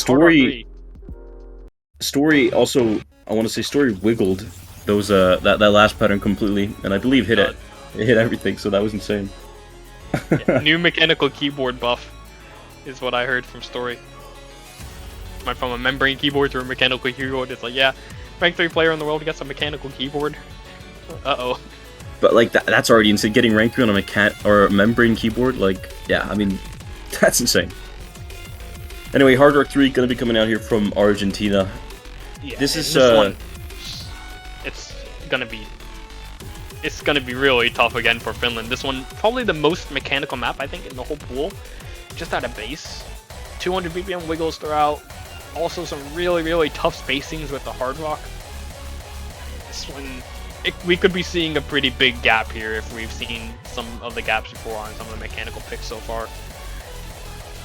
B: Story also, I want to say Story wiggled those that last pattern completely, and I believe hit it hit everything, so that was insane.
A: New mechanical keyboard buff is what I heard from Story. Went from a membrane keyboard to a mechanical keyboard. It's like, yeah, rank 3 player in the world gets a mechanical keyboard. Uh-oh.
B: But like that's already insane. Getting rank 3 on a membrane keyboard, like, yeah, I mean, that's insane. Anyway, Hard Rock 3 gonna be coming out here from Argentina.
A: Yeah,
B: this is
A: one, it's gonna be really tough again for Finland. This one probably the most mechanical map I think in the whole pool, just at a base. 200 BPM wiggles throughout. Also some really tough spacings with the Hard Rock. This one, we could be seeing a pretty big gap here if we've seen some of the gaps before on some of the mechanical picks so far.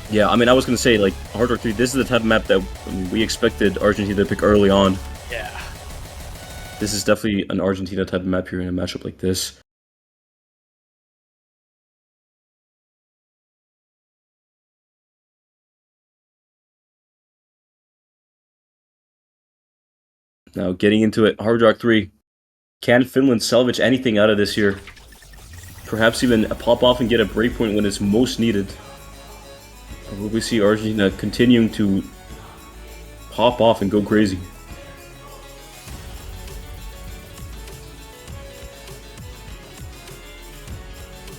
B: Yeah, I mean, I was going to say, like, Hard Rock 3, this is the type of map that we expected Argentina to pick early on.
A: Yeah.
B: This is definitely an Argentina type of map here in a matchup like this. Now getting into it, Hard Rock 3. Can Finland salvage anything out of this here? Perhaps even pop off and get a breakpoint when it's most needed. Or will we see Argentina continuing to pop off and go crazy?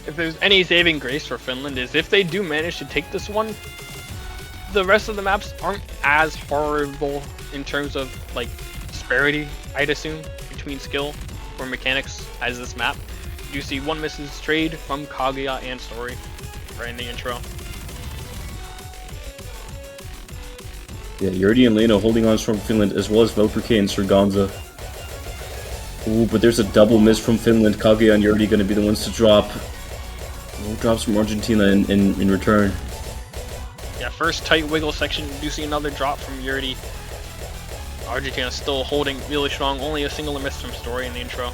A: If there's any saving grace for Finland is if they do manage to take this one, the rest of the maps aren't as horrible in terms of like disparity, I'd assume, between skill or mechanics as this map. You see one misses trade from Kaguya and Story right in the intro.
B: Yeah, Yurdi and Leno holding on strong from Finland, as well as vv2172730270 and Surganza. Ooh, but there's a double miss from Finland. Kaguya and Yurdi going to be the ones to drop. No drops from Argentina in return.
A: Yeah, first tight wiggle section, you do see another drop from Yurdi. Argentina still holding really strong, only a singular miss from Story in the intro.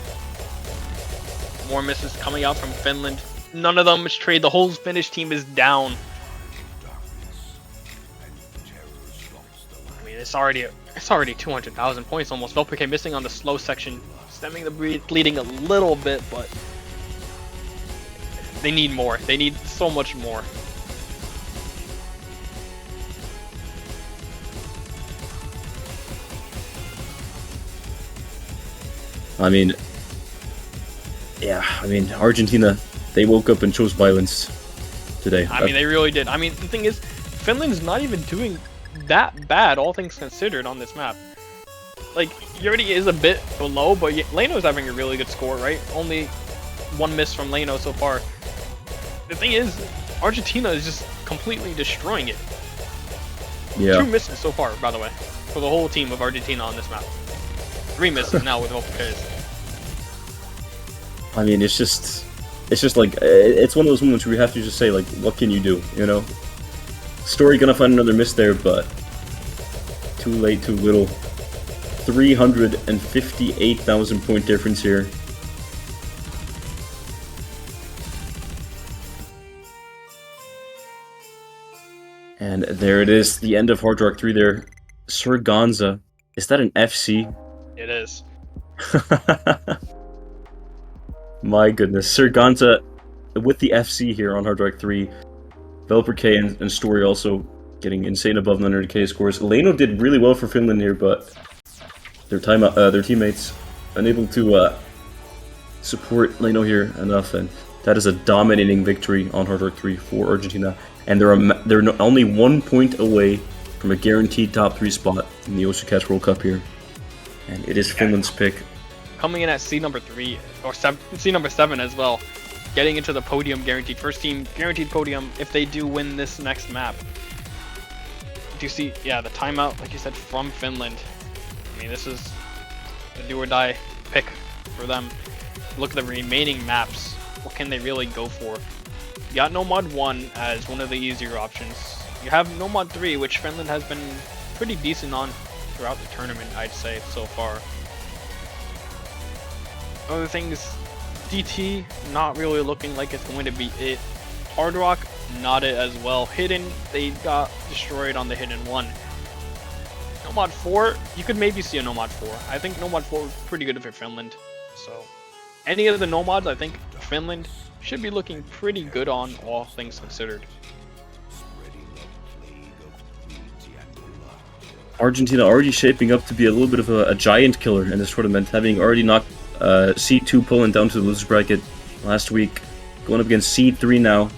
A: More misses coming out from Finland. None of them is trade, the whole Finnish team is down. I mean, it's already 200,000 points almost. vv2172730270 missing on the slow section, stemming the bleeding a little bit, but they need more. They need so much more.
B: I mean, yeah, Argentina, they woke up and chose violence today.
A: I mean, they really did. I mean, the thing is, Finland's not even doing that bad, all things considered, on this map. Like, Yurdi is a bit below, but Leno's having a really good score, right? Only one miss from Leno so far. The thing is, Argentina is just completely destroying it.
B: Yeah.
A: 2 misses so far, by the way, for the whole team of Argentina on this map. 3 misses now with vv2172730270.
B: I mean, it's just like, it's one of those moments where you have to just say, like, what can you do, you know? Story gonna find another miss there, but too late, too little. 358,000 point difference here. And there it is, the end of Hard Rock 3 there. Surganza, is that an FC?
A: It is.
B: My goodness, Surganza with the FC here on Hard Rock 3. vv2172730270 and Story also getting insane above 900k scores. Leno did really well for Finland here, but their teammates unable to support Leno here enough, and that is a dominating victory on Hard Rock 3 for Argentina. And they're only 1 point away from a guaranteed top 3 spot in the Oshikatsu World Cup here. And it is Finland's pick.
A: Coming in at seed number 3, or seed number 7 as well. Getting into the podium guaranteed. First team guaranteed podium if they do win this next map. Do you see, yeah, the timeout, like you said, from Finland. I mean, this is a do or die pick for them. Look at the remaining maps. What can they really go for? You got Nomad 1 as one of the easier options. You have Nomad 3, which Finland has been pretty decent on throughout the tournament, I'd say, so far. Other things, DT, not really looking like it's going to be it. Hard Rock, not it as well. Hidden, they got destroyed on the Hidden 1. Nomad 4, you could maybe see a Nomad 4. I think Nomad 4 was pretty good for Finland. So, any of the Nomads, I think Finland should be looking pretty good on, all things considered.
B: Argentina already shaping up to be a little bit of a giant killer in this tournament, having already knocked Seed 2 Poland down to the losers bracket last week, going up against Seed 3 now,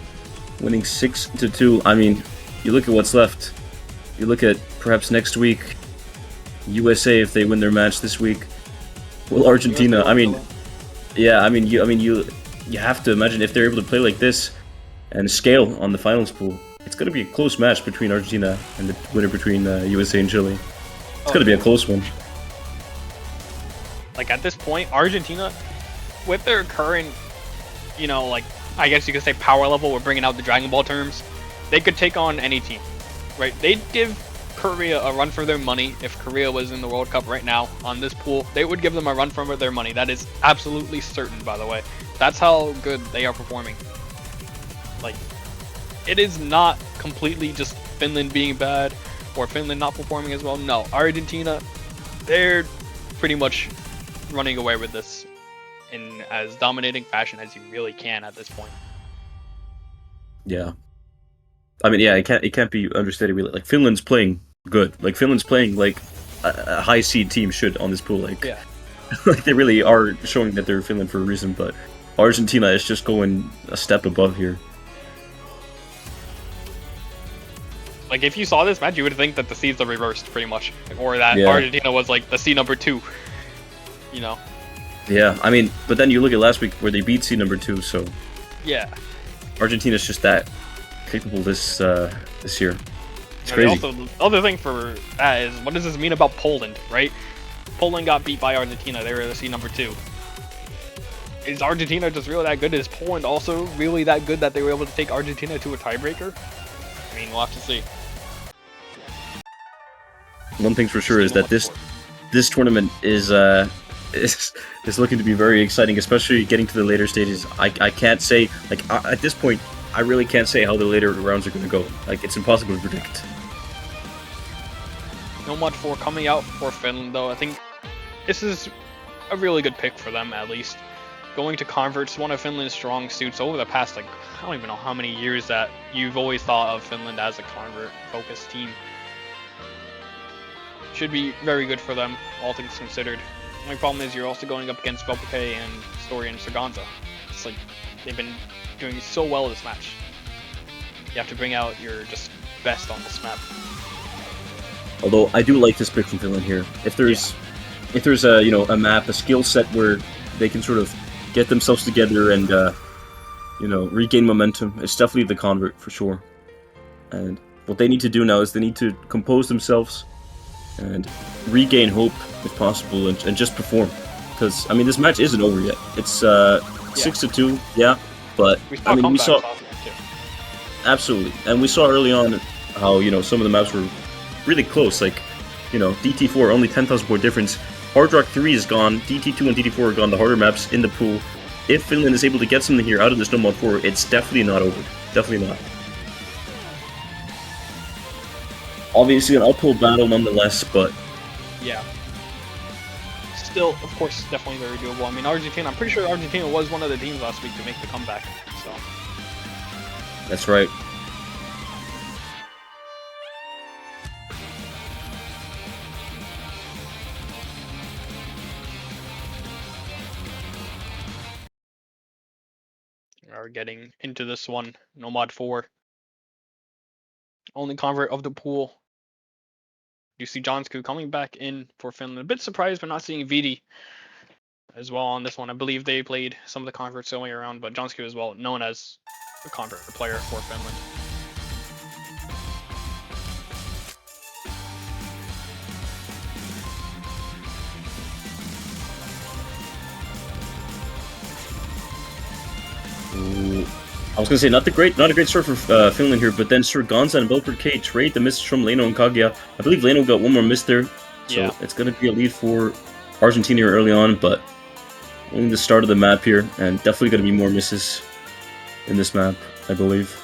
B: winning 6-2. I mean, you look at what's left. You look at perhaps next week, USA if they win their match this week. Well, Argentina. I mean, yeah. You have to imagine if they're able to play like this and scale on the finals pool. It's going to be a close match between Argentina and the winner between USA and Chile. It's going to be a close one.
A: Like, at this point, Argentina, with their current, you know, like, I guess you could say power level, we're bringing out the Dragon Ball terms, they could take on any team, right? They'd give Korea a run for their money. If Korea was in the World Cup right now on this pool, they would give them a run for their money. That is absolutely certain, by the way. That's how good they are performing. Like, it is not completely just Finland being bad or Finland not performing as well. No, Argentina, they're pretty much running away with this in as dominating fashion as you really can at this point.
B: Yeah. I mean, yeah, it can't be understated. Really, like Finland's playing good. Like Finland's playing like a high seed team should on this pool. Like,
A: Yeah.
B: like they really are showing that they're Finland for a reason. But Argentina is just going a step above here.
A: Like, if you saw this match, you would think that the seeds are reversed, pretty much. Or that
B: Yeah.
A: Argentina was, like, the seed number 2. You know?
B: Yeah, I mean, but then you look at last week where they beat seed number 2, so
A: Yeah.
B: Argentina's just that capable this year. It's
A: And
B: crazy.
A: also, the other thing for that is, what does this mean about Poland, right? Poland got beat by Argentina. They were the seed number 2. Is Argentina just really that good? Is Poland also really that good that they were able to take Argentina to a tiebreaker? I mean, we'll have to see.
B: One thing's for sure is that this tournament is looking to be very exciting, especially getting to the later stages. I can't say, like, at this point, I really can't say how the later rounds are going to go. Like, it's impossible to predict.
A: No much for coming out for Finland, though. I think this is a really good pick for them, at least. Going to converts, one of Finland's strong suits over the past, like, I don't even know how many years that you've always thought of Finland as a convert-focused team. Should be very good for them, all things considered. My problem is you're also going up against Velpike and Story and Sarganza. It's like, they've been doing so well this match. You have to bring out your just best on this map.
B: Although I do like this pick from Finland here. If there's a a map, a skill set where they can sort of get themselves together and regain momentum, it's definitely the convert for sure. And what they need to do now is they need to compose themselves and regain hope if possible, and just perform. Because I mean, this match isn't over yet. It's 6-2, yeah. But I mean, we saw absolutely, and we saw early on how some of the maps were really close. Like DT4 only 10,000 point difference. Hard Rock 3 is gone. DT2 and DT4 are gone. The harder maps in the pool. If Finland is able to get something here out of this No Mod 4, it's definitely not over. Definitely not. Obviously an uphill battle nonetheless, but
A: yeah. Still, of course, definitely very doable. I mean, Argentina, I'm pretty sure Argentina was one of the teams last week to make the comeback, so.
B: That's right.
A: We are getting into this one, No Mod 4. Only convert of the pool. You see Jonsku coming back in for Finland. A bit surprised but not seeing VD as well on this one. I believe they played some of the converts the way around, but Jonsku as well, known as a convert player for Finland.
B: I was gonna say not a great start for Finland here, but then Sarganza and Velpike trade the misses from Leno and Kaguya. I believe Leno got one more miss there, so it's gonna be a lead for Argentina early on, but only the start of the map here, and definitely gonna be more misses in this map, I believe.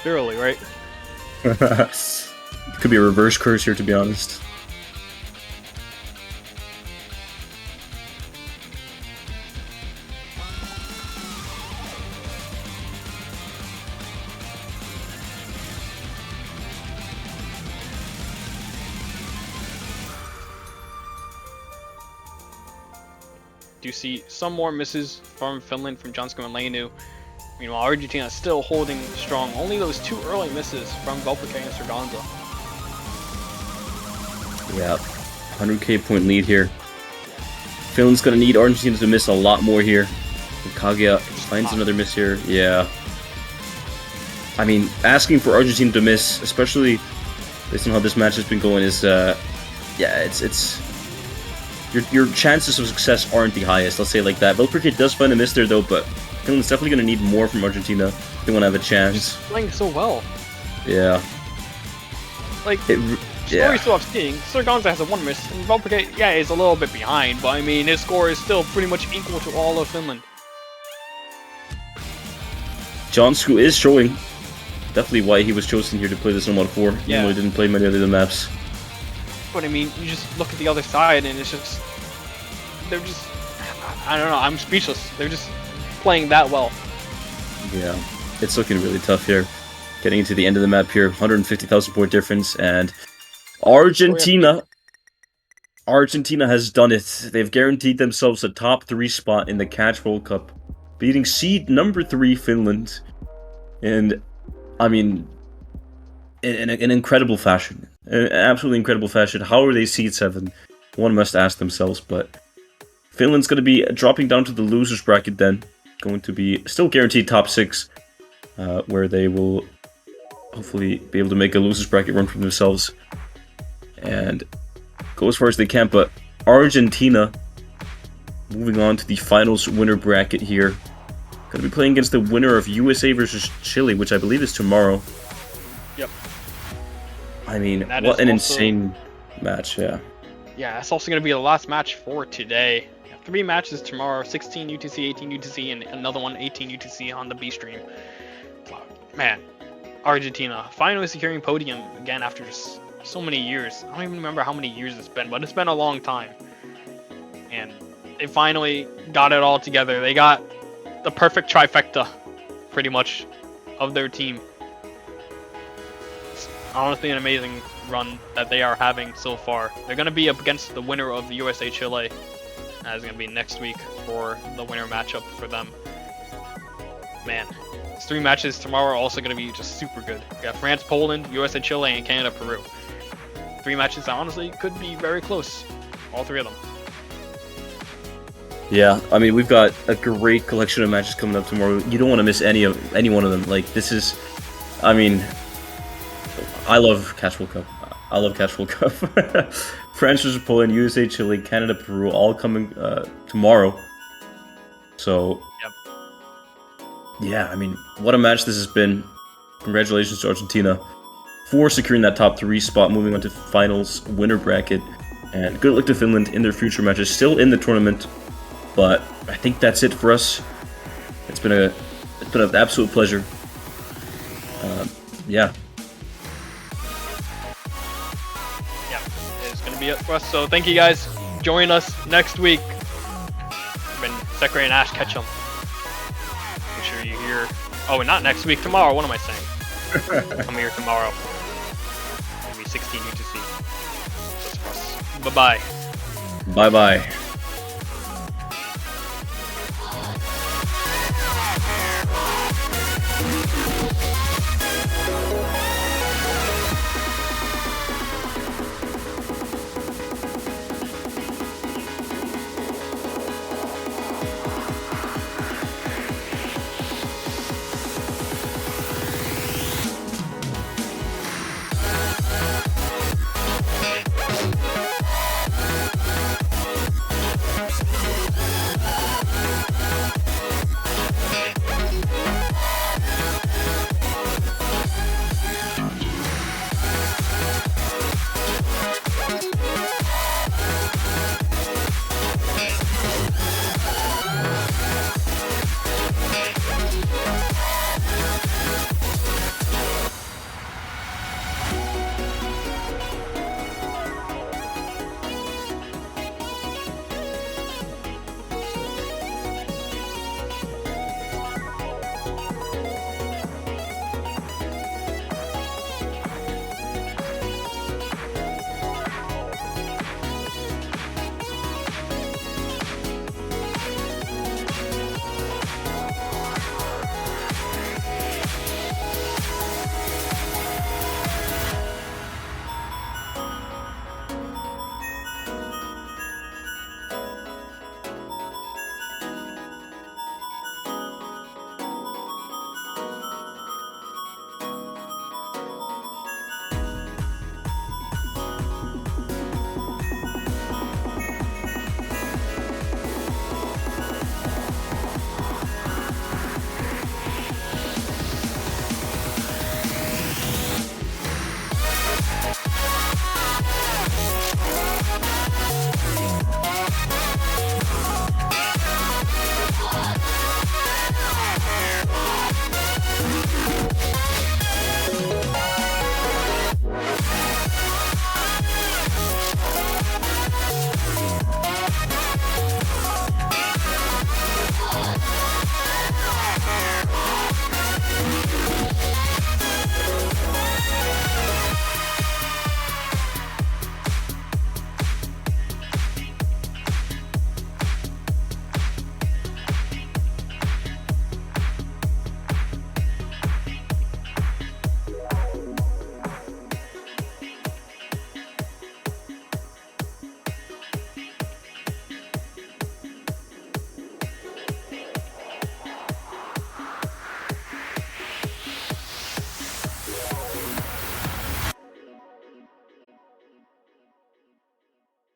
A: Early, right?
B: Could be a reverse curse here, to be honest.
A: Do you see some more misses from Finland, from Jonsku and Leinu? Meanwhile, Argentina is still holding strong. Only those 2 early misses from Velpike and Sarganza.
B: Yeah, 100k point lead here. Finland's gonna need Argentina to miss a lot more here. And Kaguya finds another miss here. Yeah. I mean, asking for Argentina to miss, especially based on how this match has been going, is it's your chances of success aren't the highest. Let's say it like that. Velpike does find a miss there though, but Finland's definitely gonna need more from Argentina if they want to have a chance.
A: He's playing so well.
B: Yeah.
A: Like, Story still have skiing. Sarganza has a 1 miss, and Velpike, is a little bit behind, but I mean, his score is still pretty much equal to all of Finland.
B: Jonsku is showing definitely why he was chosen here to play this No Mod 4, even though he didn't play many other maps.
A: But I mean, you just look at the other side, and it's just they're just I don't know. I'm speechless. They're just playing that well.
B: Yeah, it's looking really tough here. Getting into the end of the map here, 150,000 point difference, and Argentina has done it. They've guaranteed themselves a top 3 spot in the Catch World Cup, beating seed number 3 Finland, and I mean, in an incredible fashion, an absolutely incredible fashion. How are they seed 7? One must ask themselves. But Finland's going to be dropping down to the losers bracket then, going to be still guaranteed top 6, where they will hopefully be able to make a losers bracket run for themselves and go as far as they can. But Argentina moving on to the finals winner bracket here. Going to be playing against the winner of USA versus Chile, which I believe is tomorrow.
A: Yep.
B: I mean, what an insane match, yeah.
A: Yeah, it's also going to be the last match for today. 3 matches tomorrow, 16 UTC, 18 UTC, and another one 18 UTC on the B stream. Man, Argentina finally securing podium again after just so many years. I don't even remember how many years it's been, but it's been a long time. And they finally got it all together. They got the perfect trifecta, pretty much, of their team. It's honestly an amazing run that they are having so far. They're going to be up against the winner of the USA Chile. That's going to be next week for the winner matchup for them. Man, these 3 matches tomorrow are also going to be just super good. We got France, Poland, USA Chile, and Canada, Peru. 3 matches that honestly could be very close. All 3 of them.
B: Yeah, I mean, we've got a great collection of matches coming up tomorrow. You don't want to miss any one of them. Like, this is, I mean, I love Catch World Cup. I love Catch World Cup. France versus Poland, USA, Chile, Canada, Peru, all coming tomorrow. So,
A: yep.
B: Yeah, I mean, what a match this has been. Congratulations to Argentina for securing that top 3 spot, moving on to finals winner bracket. And good luck to Finland in their future matches, still in the tournament. But I think that's it for us. It's been an absolute pleasure. Yeah.
A: It's going to be it for us. So thank you guys. Join us next week when Sekre and Ash catch them. Make sure you hear. Oh, and not next week. Tomorrow. What am I saying? Come here tomorrow. Maybe 16 UTC. That's for us. Bye bye.
B: Bye bye.